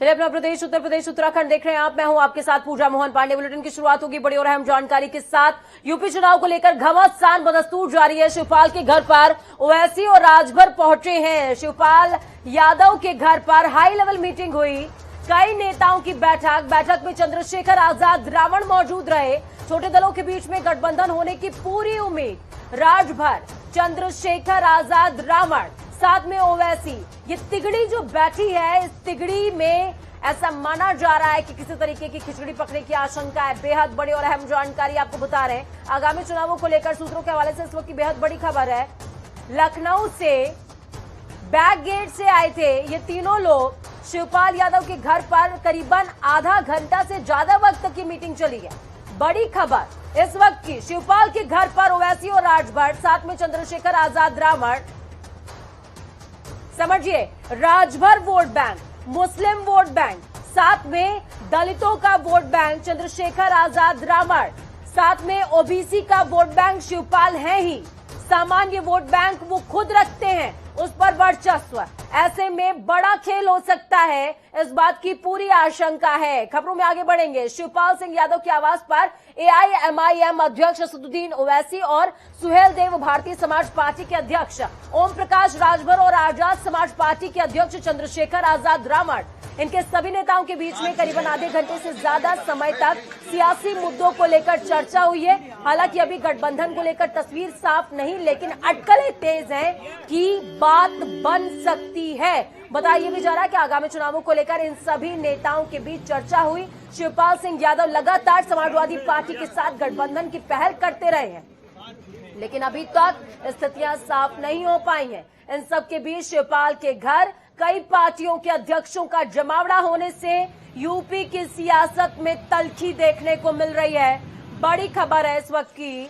चलिए अपना प्रदेश उत्तर प्रदेश उत्तराखंड देख रहे हैं आप। मैं हूं आपके साथ पूजा मोहन पांडे। बुलेटिन की शुरुआत होगी बड़ी और अहम जानकारी के साथ। यूपी चुनाव को लेकर घमासान बदस्तूर जारी है। शिवपाल के घर पर ओवैसी और राजभर पहुंचे हैं। शिवपाल यादव के घर पर हाई लेवल मीटिंग हुई, कई नेताओं की बैठक में चंद्रशेखर आजाद रावण मौजूद रहे। छोटे दलों के बीच में गठबंधन होने की पूरी उम्मीद। राजभर, चंद्रशेखर आजाद रावण, साथ में ओवैसी, ये तिगड़ी जो बैठी है, इस तिगड़ी में ऐसा माना जा रहा है कि किसी तरीके की खिचड़ी पकने की आशंका है। बेहद बड़ी और अहम जानकारी आपको बता रहे हैं। आगामी चुनावों को लेकर सूत्रों के हवाले से इस वक्त की बेहद बड़ी खबर है। लखनऊ से बैक गेट से आए थे ये तीनों लोग। शिवपाल यादव के घर पर करीबन आधा घंटा से ज्यादा वक्त तक की मीटिंग चली है। बड़ी खबर इस वक्त की, शिवपाल के घर पर ओवैसी और राजभर, साथ में चंद्रशेखर आजाद रावण। समझिए, राजभर वोट बैंक, मुस्लिम वोट बैंक, साथ में दलितों का वोट बैंक चंद्रशेखर आजाद रावण, साथ में ओबीसी का वोट बैंक शिवपाल है ही। सामान्य वोट बैंक वो खुद रखते हैं, उस पर वर्चस्व। ऐसे में बड़ा खेल हो सकता है, इस बात की पूरी आशंका है। खबरों में आगे बढ़ेंगे। शिवपाल सिंह यादव के आवास पर एआईएमआईएम अध्यक्ष असदुद्दीन ओवैसी और सुहेल देव भारतीय समाज पार्टी के अध्यक्ष ओम प्रकाश राजभर और आजाद समाज पार्टी के अध्यक्ष चंद्रशेखर आजाद रावण, इनके सभी नेताओं के बीच में करीबन आधे घंटे से ज्यादा समय तक सियासी मुद्दों को लेकर चर्चा हुई है। हालांकि अभी गठबंधन को लेकर तस्वीर साफ नहीं, लेकिन अटकलें तेज हैं कि बात बन सकती है। बताया भी जा रहा है कि आगामी चुनावों को लेकर इन सभी नेताओं के बीच चर्चा हुई। शिवपाल सिंह यादव लगातार समाजवादी पार्टी के साथ गठबंधन की पहल करते रहे हैं, लेकिन अभी तक स्थितियां साफ नहीं हो पाई हैं। इन सब के बीच शिवपाल के घर कई पार्टियों के अध्यक्षों का जमावड़ा होने से यूपी की सियासत में तल्खी देखने को मिल रही है। बड़ी खबर है इस वक्त की।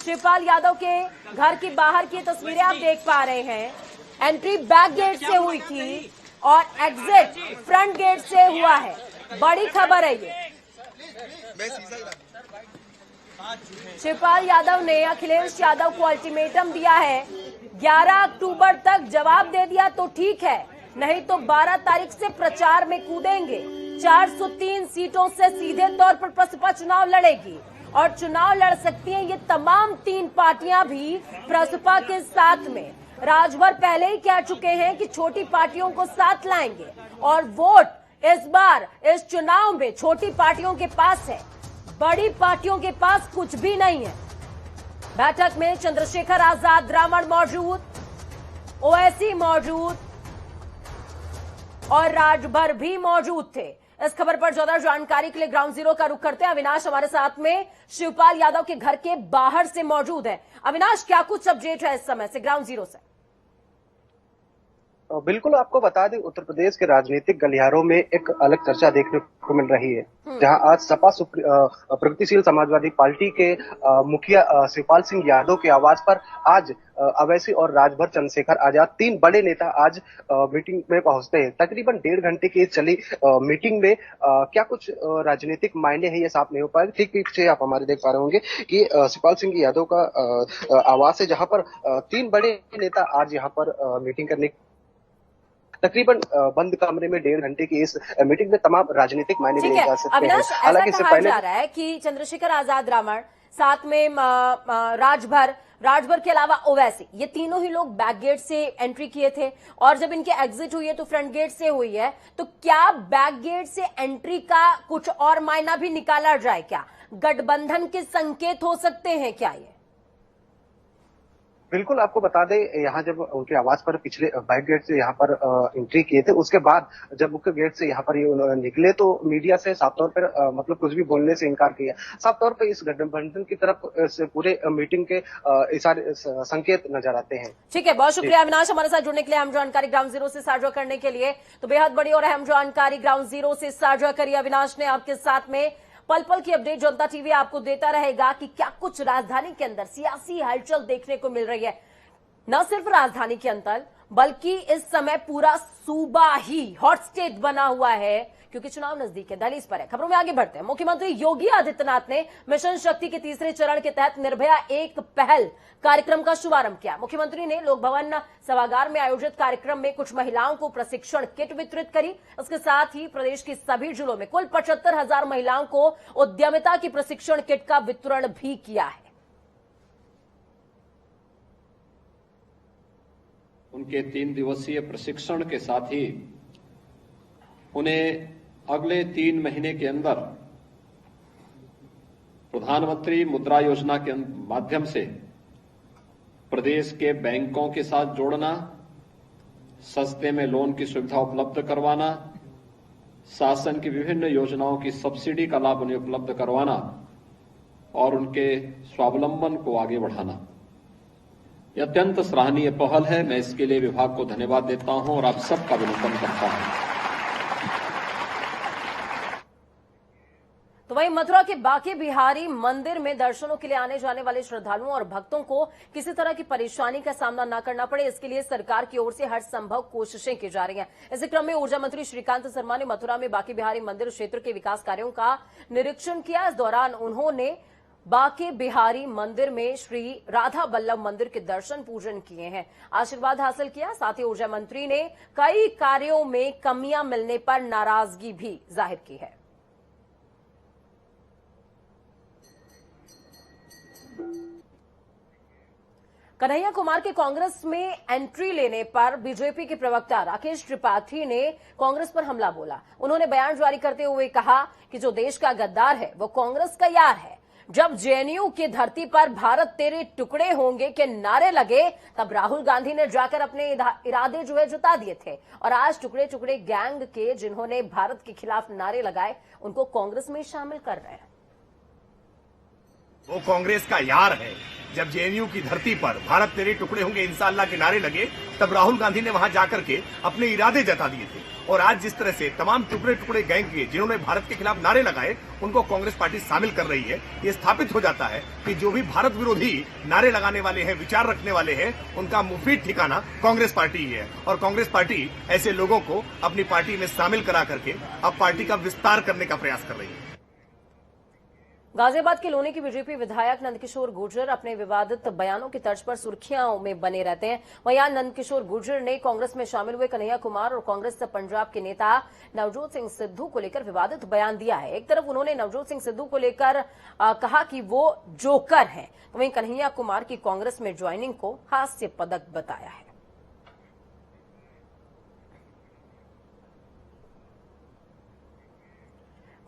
शिवपाल यादव के घर की बाहर की तस्वीरें आप देख पा रहे हैं। एंट्री बैक गेट से हुई थी और एग्जिट फ्रंट गेट से हुआ है। बड़ी खबर है ये। शिवपाल यादव ने अखिलेश यादव को अल्टीमेटम दिया है, 11 अक्टूबर तक जवाब दे दिया तो ठीक है, नहीं तो 12 तारीख से प्रचार में कूदेंगे। 403 सीटों से सीधे तौर पर प्रसपा चुनाव लड़ेगी और चुनाव लड़ सकती हैं ये तमाम 3 पार्टियां भी प्रसपा के साथ में। राजभर पहले ही कह चुके हैं कि छोटी पार्टियों को साथ लाएंगे और वोट इस बार इस चुनाव में छोटी पार्टियों के पास है, बड़ी पार्टियों के पास कुछ भी नहीं है। बैठक में चंद्रशेखर आजाद रावण मौजूद, ओवैसी मौजूद और राजभर भी मौजूद थे। इस खबर पर ज्यादा जानकारी के लिए ग्राउंड जीरो का रुख करते हैं। अविनाश हमारे साथ में शिवपाल यादव के घर के बाहर से मौजूद है। अविनाश, क्या कुछ अपडेट है इस समय से ग्राउंड जीरो से? बिल्कुल, आपको बता दें, उत्तर प्रदेश के राजनीतिक गलियारों में एक अलग चर्चा देखने को मिल रही है, जहां आज सपा प्रगतिशील समाजवादी पार्टी के मुखिया शिवपाल सिंह यादव के आवास पर आज ओवैसी और राजभर, चंद्रशेखर आजाद, 3 बड़े नेता आज मीटिंग में पहुंचते हैं। तकरीबन 1.5 घंटे की चली मीटिंग में क्या कुछ राजनीतिक मायने है ये साफ नहीं हो पाए। ठीक पीछे आप हमारे देख पा रहे होंगे कि शिवपाल सिंह यादव का आवास है, जहां पर 3 बड़े नेता आज यहाँ पर मीटिंग करने तकरीबन बंद कमरे में 1.5 घंटे की इस मीटिंग में तमाम राजनीतिक मायने लिए जा सकते हैं। हालांकि इससे पहले जा रहा है कि चंद्रशेखर आजाद रावण, साथ में राजभर के अलावा ओवैसी, ये तीनों ही लोग बैक गेट से एंट्री किए थे और जब इनके एग्जिट हुई है तो फ्रंट गेट से हुई है। तो क्या बैक गेट से एंट्री का कुछ और मायना भी निकाला जाए? क्या गठबंधन के संकेत हो सकते हैं क्या ये? बिल्कुल, आपको बता दें, यहाँ जब उनके आवास पर पिछले बैक गेट से यहाँ पर एंट्री किए थे, उसके बाद जब मुख्य गेट से यहाँ पर ये निकले तो मीडिया से साफ तौर पर मतलब कुछ भी बोलने से इनकार किया। साफ तौर पर इस गठबंधन की तरफ से पूरे मीटिंग के इशारे संकेत नजर आते हैं। ठीक है, बहुत शुक्रिया अविनाश हमारे साथ जुड़ने के लिए, अहम जानकारी ग्राउंड जीरो से साझा करने के लिए। तो बेहद बड़ी और अहम जानकारी ग्राउंड जीरो से साझा करी अविनाश ने आपके साथ में। पल पल की अपडेट जनता टीवी आपको देता रहेगा कि क्या कुछ राजधानी के अंदर सियासी हलचल देखने को मिल रही है। न सिर्फ राजधानी के अंदर, बल्कि इस समय पूरा सूबा ही हॉट स्टेट बना हुआ है, क्योंकि चुनाव नजदीक है, दहलीज पर है। खबरों में आगे बढ़ते हैं। मुख्यमंत्री योगी आदित्यनाथ ने मिशन शक्ति के तीसरे चरण के तहत निर्भया एक पहल कार्यक्रम का शुभारंभ किया। मुख्यमंत्री ने लोक भवन सभागार में आयोजित कार्यक्रम में कुछ महिलाओं को प्रशिक्षण किट वितरित करी। इसके साथ ही प्रदेश के सभी जिलों में कुल 75,000 महिलाओं को उद्यमिता की प्रशिक्षण किट का वितरण भी किया है। उनके 3 दिवसीय प्रशिक्षण के साथ ही उन्हें अगले 3 महीने के अंदर प्रधानमंत्री मुद्रा योजना के माध्यम से प्रदेश के बैंकों के साथ जोड़ना, सस्ते में लोन की सुविधा उपलब्ध करवाना, शासन की विभिन्न योजनाओं की सब्सिडी का लाभ उन्हें उपलब्ध करवाना और उनके स्वावलंबन को आगे बढ़ाना। यह अत्यंत सराहनीय पहल है। मैं इसके लिए विभाग को धन्यवाद देता हूं और आप सबका अभिनंदन करता हूं। तो वहीं मथुरा के बांके बिहारी मंदिर में दर्शनों के लिए आने जाने वाले श्रद्धालुओं और भक्तों को किसी तरह की परेशानी का सामना न करना पड़े, इसके लिए सरकार की ओर से हर संभव कोशिशें की जा रही हैं। इसी क्रम में ऊर्जा मंत्री श्रीकांत शर्मा ने मथुरा में बांके बिहारी मंदिर क्षेत्र के विकास कार्यों का निरीक्षण किया। इस दौरान उन्होंने बांके बिहारी मंदिर में श्री राधा बल्लभ मंदिर के दर्शन पूजन किए हैं, आशीर्वाद हासिल किया। साथ ही ऊर्जा मंत्री ने कई कार्यों में कमियां मिलने पर नाराजगी भी जाहिर की है। कन्हैया कुमार के कांग्रेस में एंट्री लेने पर बीजेपी के प्रवक्ता राकेश त्रिपाठी ने कांग्रेस पर हमला बोला। उन्होंने बयान जारी करते हुए कहा कि जो देश का गद्दार है वो कांग्रेस का यार है। जब जेएनयू की धरती पर भारत तेरे टुकड़े होंगे के नारे लगे तब राहुल गांधी ने जाकर अपने इरादे जता दिए थे और आज टुकड़े टुकड़े गैंग के जिन्होंने भारत के खिलाफ नारे लगाए उनको कांग्रेस में शामिल कर रहे हैं। वो कांग्रेस का यार है। जब जेएनयू की धरती पर भारत तेरे टुकड़े होंगे इंशाअल्लाह के नारे लगे तब राहुल गांधी ने वहां जाकर के अपने इरादे जता दिए थे और आज जिस तरह से तमाम टुकड़े टुकड़े गैंग के जिन्होंने भारत के खिलाफ नारे लगाए उनको कांग्रेस पार्टी शामिल कर रही है। ये स्थापित हो जाता है कि जो भी भारत विरोधी नारे लगाने वाले हैं, विचार रखने वाले हैं, उनका मुफीद ठिकाना कांग्रेस पार्टी ही है और कांग्रेस पार्टी ऐसे लोगों को अपनी पार्टी में शामिल करा करके अब पार्टी का विस्तार करने का प्रयास कर रही है। गाजियाबाद के लोनी के बीजेपी विधायक नंदकिशोर गुर्जर अपने विवादित बयानों की तर्ज पर सुर्खियों में बने रहते हैं। वहीं आज नंदकिशोर गुर्जर ने कांग्रेस में शामिल हुए कन्हैया कुमार और कांग्रेस पंजाब के नेता नवजोत सिंह सिद्धू को लेकर विवादित बयान दिया है। एक तरफ उन्होंने नवजोत सिंह सिद्धू को लेकर कहा कि वो जोकर हैं, वहीं कन्हैया कुमार की कांग्रेस में ज्वाइनिंग को हास्यास्पद बताया है।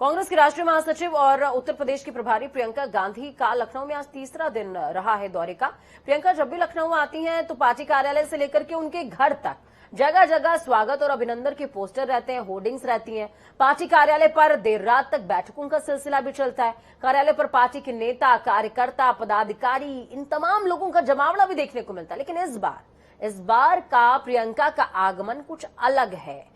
कांग्रेस की राष्ट्रीय महासचिव और उत्तर प्रदेश की प्रभारी प्रियंका गांधी का लखनऊ में आज तीसरा दिन रहा है दौरे का। प्रियंका जब भी लखनऊ आती हैं तो पार्टी कार्यालय से लेकर के उनके घर तक जगह जगह स्वागत और अभिनंदन के पोस्टर रहते हैं, होर्डिंग्स रहती हैं। पार्टी कार्यालय पर देर रात तक बैठकों का सिलसिला भी चलता है। कार्यालय पर पार्टी के नेता, कार्यकर्ता, पदाधिकारी, इन तमाम लोगों का जमावड़ा भी देखने को मिलता है। लेकिन इस बार का प्रियंका का आगमन कुछ अलग है,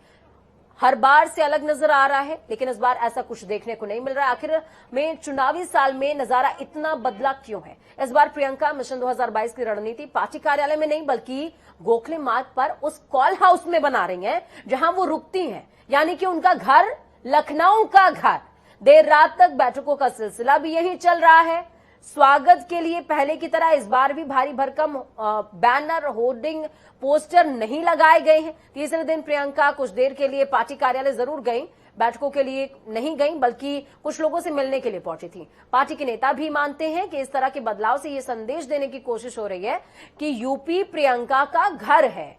हर बार से अलग नजर आ रहा है, लेकिन इस बार ऐसा कुछ देखने को नहीं मिल रहा है। आखिर में चुनावी साल में नजारा इतना बदला क्यों है? इस बार प्रियंका मिशन 2022 की रणनीति पार्टी कार्यालय में नहीं बल्कि गोखले मार्ग पर उस कॉल हाउस में बना रही हैं जहां वो रुकती हैं, यानी कि उनका घर लखनऊ का घर। देर रात तक बैठकों का सिलसिला भी यही चल रहा है। स्वागत के लिए पहले की तरह इस बार भी भारी भरकम बैनर, होर्डिंग, पोस्टर नहीं लगाए गए हैं। तीसरे दिन प्रियंका कुछ देर के लिए पार्टी कार्यालय जरूर गई, बैठकों के लिए नहीं गई बल्कि कुछ लोगों से मिलने के लिए पहुंची थी। पार्टी के नेता भी मानते हैं कि इस तरह के बदलाव से ये संदेश देने की कोशिश हो रही है कि यूपी प्रियंका का घर है।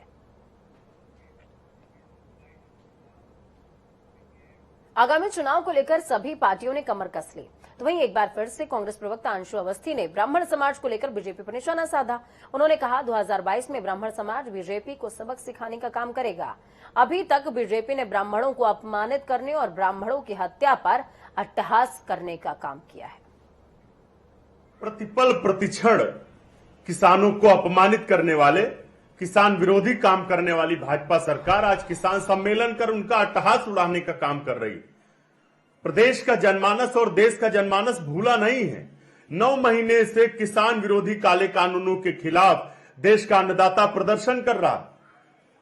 आगामी चुनाव को लेकर सभी पार्टियों ने कमर कस ली। तो वहीं एक बार फिर से कांग्रेस प्रवक्ता अंशु अवस्थी ने ब्राह्मण समाज को लेकर बीजेपी पर निशाना साधा। उन्होंने कहा 2022 में ब्राह्मण समाज बीजेपी को सबक सिखाने का काम करेगा। अभी तक बीजेपी ने ब्राह्मणों को अपमानित करने और ब्राह्मणों की हत्या पर अट्टहास करने का काम किया है। प्रतिपल प्रतिक्षण किसानों को अपमानित करने वाले, किसान विरोधी काम करने वाली भाजपा सरकार आज किसान सम्मेलन कर उनका अट्टहास उड़ाने का काम कर रही है। प्रदेश का जनमानस और देश का जनमानस भूला नहीं है। 9 महीने से किसान विरोधी काले कानूनों के खिलाफ देश का अन्नदाता प्रदर्शन कर रहा।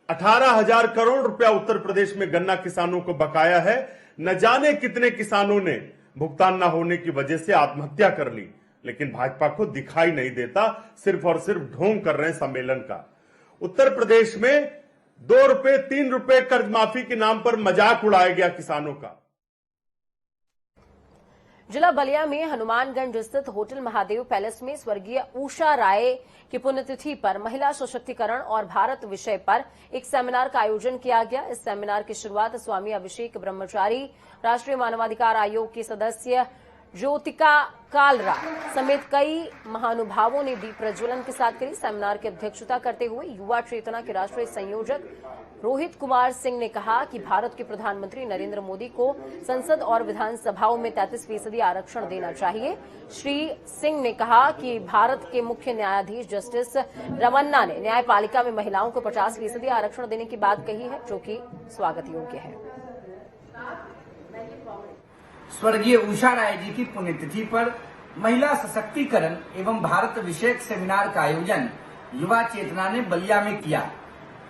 18,000 करोड़ रुपया उत्तर प्रदेश में गन्ना किसानों को बकाया है। न जाने कितने किसानों ने भुगतान न होने की वजह से आत्महत्या कर ली, लेकिन भाजपा को दिखाई नहीं देता, सिर्फ और सिर्फ ढोंग कर रहे हैं सम्मेलन का। उत्तर प्रदेश में 2 रुपए 3 रुपए कर्ज माफी के नाम पर मजाक उड़ाया गया किसानों का। जिला बलिया में हनुमानगंज स्थित होटल महादेव पैलेस में स्वर्गीय उषा राय की पुण्यतिथि पर महिला सशक्तिकरण और भारत विषय पर एक सेमिनार का आयोजन किया गया। इस सेमिनार की शुरुआत स्वामी अभिषेक ब्रह्मचारी, राष्ट्रीय मानवाधिकार आयोग के सदस्य ज्योतिका कालरा समेत कई महानुभावों ने दीप प्रज्वलन के साथ करी। सेमिनार की अध्यक्षता करते हुए युवा चेतना के राष्ट्रीय संयोजक रोहित कुमार सिंह ने कहा कि भारत के प्रधानमंत्री नरेंद्र मोदी को संसद और विधानसभाओं में 33% आरक्षण देना चाहिए। श्री सिंह ने कहा कि भारत के मुख्य न्यायाधीश जस्टिस रमन्ना ने न्यायपालिका में महिलाओं को 50% आरक्षण देने की बात कही है, जो कि स्वागत योग्य है। स्वर्गीय उषा राय जी की पुण्यतिथि पर महिला सशक्तिकरण एवं भारत विषयक सेमिनार का आयोजन युवा चेतना ने बलिया में किया।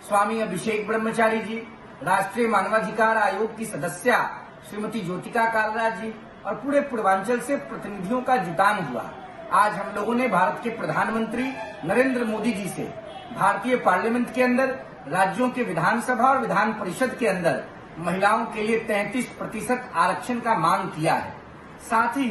स्वामी अभिषेक ब्रह्मचारी जी, राष्ट्रीय मानवाधिकार आयोग की सदस्या श्रीमती ज्योतिका कालरा जी और पूरे पूर्वांचल से प्रतिनिधियों का जुटान हुआ। आज हम लोगों ने भारत के प्रधानमंत्री नरेंद्र मोदी जी से भारतीय पार्लियामेंट के अंदर, राज्यों के विधानसभा और विधान परिषद के अंदर महिलाओं के लिए 33% आरक्षण का मांग किया है। साथ ही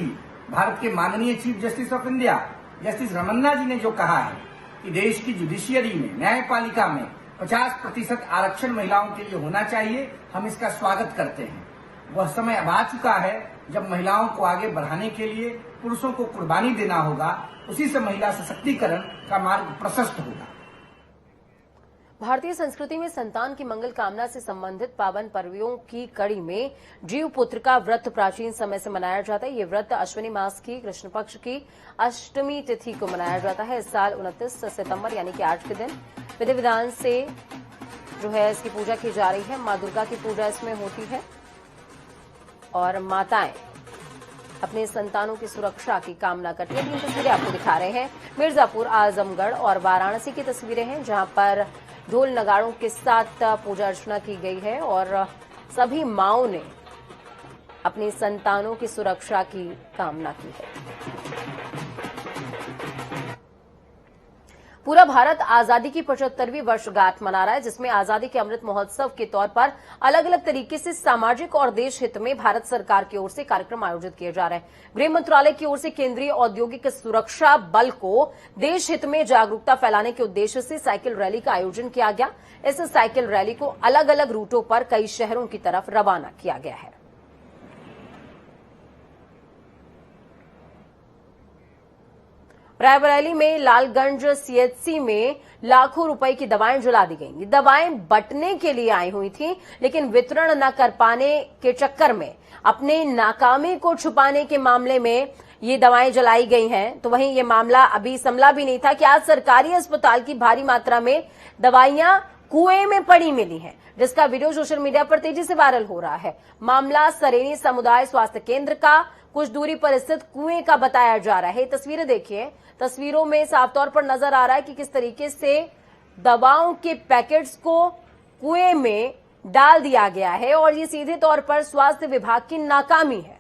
भारत के माननीय chief justice of India justice Ramana ji ने जो कहा है कि देश की जुडिशियरी में, न्यायपालिका में 50% आरक्षण महिलाओं के लिए होना चाहिए, हम इसका स्वागत करते हैं। वह समय अब आ चुका है जब महिलाओं को आगे बढ़ाने के लिए पुरुषों को कुर्बानी देना होगा, उसी से महिला सशक्तिकरण का मार्ग प्रशस्त होगा। भारतीय संस्कृति में संतान की मंगल कामना से संबंधित पावन पर्वों की कड़ी में जीव पुत्र का व्रत प्राचीन समय से मनाया जाता है। ये व्रत अश्विनी मास की कृष्ण पक्ष की अष्टमी तिथि को मनाया जाता है। इस साल 29 सितंबर यानी कि आज के दिन विधि विधान से जो है इसकी पूजा की जा रही है। मां दुर्गा की पूजा इसमें होती है और माताएं अपने संतानों की सुरक्षा की कामना करती है। 3 तस्वीरें आपको दिखा रहे हैं। मिर्जापुर, आजमगढ़ और वाराणसी की तस्वीरें हैं, जहां पर ढोल नगाड़ों के साथ पूजा अर्चना की गई है और सभी माओं ने अपनी संतानों की सुरक्षा की कामना की है। पूरा भारत आजादी की 75वीं वर्षगांठ मना रहा है, जिसमें आजादी के अमृत महोत्सव के तौर पर अलग अलग तरीके से सामाजिक और देश हित में भारत सरकार की ओर से कार्यक्रम आयोजित किए जा रहे हैं। गृह मंत्रालय की ओर से केंद्रीय औद्योगिक सुरक्षा बल को देश हित में जागरूकता फैलाने के उद्देश्य से साइकिल रैली का आयोजन किया गया। इस साइकिल रैली को अलग अलग रूटों पर कई शहरों की तरफ रवाना किया गया है। रायबरेली में लालगंज सीएचसी में लाखों रुपए की दवाएं जला दी गईं। ये दवाएं बंटने के लिए आई हुई थी, लेकिन वितरण न कर पाने के चक्कर में अपने नाकामी को छुपाने के मामले में ये दवाएं जलाई गई हैं। तो वहीं ये मामला अभी संभला भी नहीं था कि आज सरकारी अस्पताल की भारी मात्रा में दवाइयां कुएं में पड़ी मिली हैं, जिसका वीडियो सोशल मीडिया पर तेजी से वायरल हो रहा है। मामला सरेनी समुदाय स्वास्थ्य केंद्र का कुछ दूरी पर स्थित कुएं का बताया जा रहा है। तस्वीरें देखिए, तस्वीरों में साफ तौर पर नजर आ रहा है कि किस तरीके से दवाओं के पैकेट्स को कुएं में डाल दिया गया है और ये सीधे तौर पर स्वास्थ्य विभाग की नाकामी है।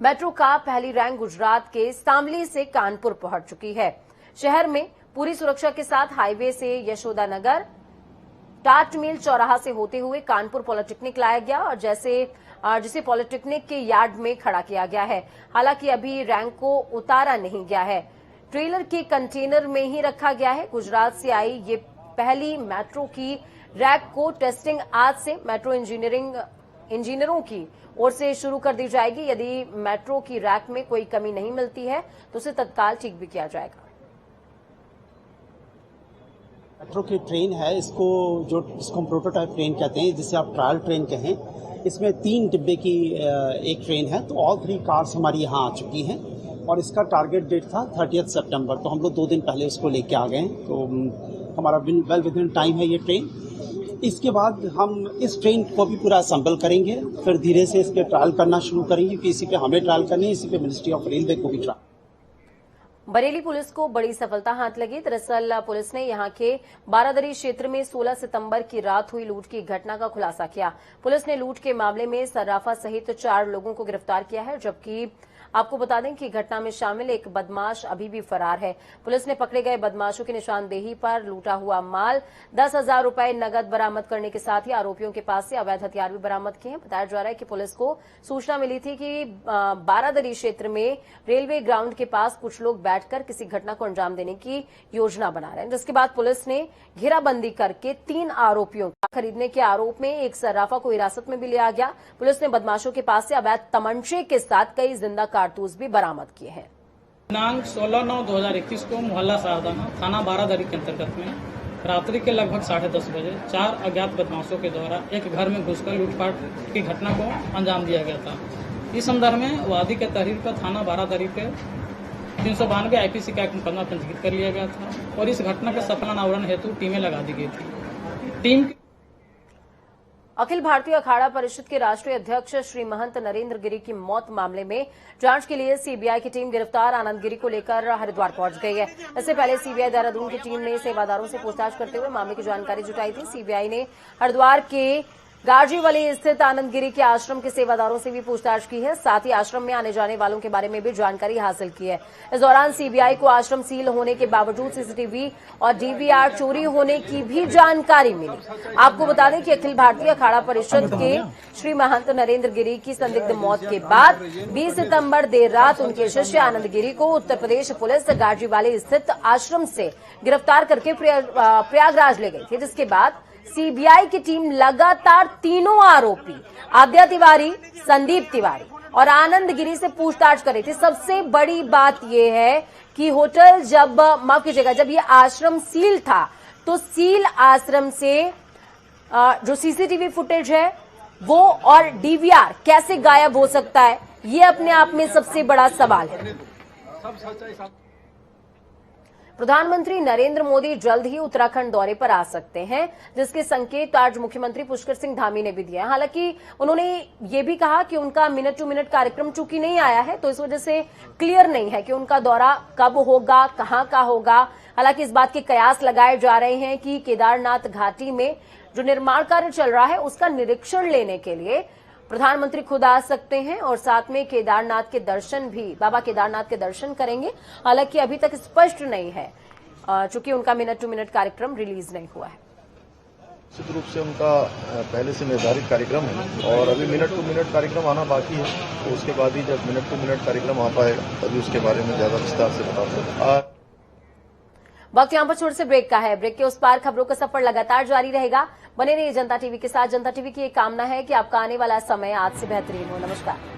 मेट्रो का पहली रैंक गुजरात के शामली से कानपुर पहुंच चुकी है। शहर में पूरी सुरक्षा के साथ हाईवे से यशोदानगर, टाट मिल चौराहा से होते हुए कानपुर पॉलिटेक्निक लाया गया और जिसे पॉलिटेक्निक के यार्ड में खड़ा किया गया है। हालांकि अभी रैंक को उतारा नहीं गया है, ट्रेलर के कंटेनर में ही रखा गया है। गुजरात से आई ये पहली मेट्रो की रैक को टेस्टिंग आज से मेट्रो इंजीनियरों की ओर से शुरू कर दी जाएगी। यदि मेट्रो की रैक में कोई कमी नहीं मिलती है तो उसे तत्काल ठीक भी किया जाएगा। मेट्रो की ट्रेन है, इसको हम प्रोटोटाइप ट्रेन कहते हैं, जिसे आप ट्रायल ट्रेन कहें। इसमें 3 डिब्बे की एक ट्रेन है, तो ऑल 3 कार्स हमारी यहाँ आ चुकी हैं और इसका टारगेट डेट था 30 सितंबर। तो हम लोग 2 दिन पहले उसको लेके आ गए हैं, तो हमारा वेल विद इन टाइम है ये ट्रेन। इसके बाद हम इस ट्रेन को भी पूरा असेंबल करेंगे, फिर धीरे से इसके ट्रायल करना शुरू करेंगे, कि इसी पे हमें ट्रायल करनी है, इसी पे मिनिस्ट्री ऑफ रेलवे को भी ट्रायल। बरेली पुलिस को बड़ी सफलता हाथ लगी। दरअसल पुलिस ने यहां के बारादरी क्षेत्र में 16 सितंबर की रात हुई लूट की घटना का खुलासा किया। पुलिस ने लूट के मामले में सर्राफा सहित 4 लोगों को गिरफ्तार किया है, जबकि आपको बता दें कि घटना में शामिल एक बदमाश अभी भी फरार है। पुलिस ने पकड़े गए बदमाशों की निशानदेही पर लूटा हुआ माल 10,000 रुपए नगद बरामद करने के साथ ही आरोपियों के पास से अवैध हथियार भी बरामद किए हैं। बताया जा रहा है कि पुलिस को सूचना मिली थी कि बारादरी क्षेत्र में रेलवे ग्राउंड के पास कुछ लोग बैठकर किसी घटना को अंजाम देने की योजना बना रहे हैं, जिसके बाद पुलिस ने घेराबंदी करके 3 आरोपियों को खरीदने के आरोप में एक सर्राफा को हिरासत में भी लिया गया। पुलिस ने बदमाशों के पास से अवैध तमंचे के साथ कई जिंदा कारतूस भी बरामद किए हैं। दिनांक 16/9/2021 को मोहल्ला सावधाना थाना बारादरी के अंतर्गत में रात्रि के लगभग 10:30 बजे 4 अज्ञात बदमाशों के द्वारा एक घर में घुसकर लूटपाट की घटना को अंजाम दिया गया था। इस संदर्भ में वादी के तहरीर पर थाना बारादरी पे 392 IPC का एक मुकदमा पंजीकृत कर लिया गया था और इस घटना के सफल अनावरण हेतु टीमें लगा दी गई थी। टीम अखिल भारतीय अखाड़ा परिषद के राष्ट्रीय अध्यक्ष श्री महंत नरेंद्र गिरी की मौत मामले में जांच के लिए सीबीआई की टीम गिरफ्तार आनंद गिरी को लेकर हरिद्वार पहुंच गई है। इससे पहले सीबीआई देहरादून की टीम ने सेवादारों से पूछताछ करते हुए मामले की जानकारी जुटाई थी। सीबीआई ने हरिद्वार के गाजीवाली स्थित आनंद गिरी के आश्रम के सेवादारों से भी पूछताछ की है, साथ ही आश्रम में आने जाने वालों के बारे में भी जानकारी हासिल की है। इस दौरान सीबीआई को आश्रम सील होने के बावजूद सीसीटीवी और डीवीआर चोरी होने की भी जानकारी मिली। आपको बता दें कि अखिल भारतीय अखाड़ा परिषद के श्री महंत नरेंद्र गिरी की संदिग्ध मौत के बाद 20 सितंबर देर रात उनके शिष्य आनंद गिरी को उत्तर प्रदेश पुलिस गाजीवाली स्थित आश्रम से गिरफ्तार करके प्रयागराज ले गई थी, जिसके बाद सीबीआई की टीम लगातार तीनों आरोपी आद्या तिवारी, संदीप तिवारी और आनंद गिरी से पूछताछ कर रही थी। सबसे बड़ी बात यह है कि होटल जब ये आश्रम सील था तो सील आश्रम से जो सीसीटीवी फुटेज है वो और डीवीआर कैसे गायब हो सकता है, ये अपने आप में सबसे बड़ा सवाल है। प्रधानमंत्री नरेंद्र मोदी जल्द ही उत्तराखंड दौरे पर आ सकते हैं, जिसके संकेत आज मुख्यमंत्री पुष्कर सिंह धामी ने भी दिया। हालांकि उन्होंने ये भी कहा कि उनका मिनट टू मिनट कार्यक्रम चूंकि नहीं आया है तो इस वजह से क्लियर नहीं है कि उनका दौरा कब होगा, कहां का होगा। हालांकि इस बात के कयास लगाए जा रहे हैं कि केदारनाथ घाटी में जो निर्माण कार्य चल रहा है उसका निरीक्षण लेने के लिए प्रधानमंत्री खुद आ सकते हैं और साथ में केदारनाथ के दर्शन भी, बाबा केदारनाथ के दर्शन करेंगे। हालांकि अभी तक स्पष्ट नहीं है, चूंकि उनका मिनट टू मिनट कार्यक्रम रिलीज नहीं हुआ है। निश्चित रूप से उनका पहले से निर्धारित कार्यक्रम है और अभी मिनट टू मिनट कार्यक्रम आना बाकी है, तो उसके बाद ही जब मिनट टू मिनट कार्यक्रम आ पाएगा तभी उसके बारे में ज्यादा विस्तार से बता सकते। वक्त यहाँ पर छोटे से ब्रेक का है। ब्रेक के उस पार खबरों का सफर लगातार जारी रहेगा। बने रहिए जनता टीवी के साथ। जनता टीवी की एक कामना है कि आपका आने वाला समय आज से बेहतरीन हो। नमस्कार।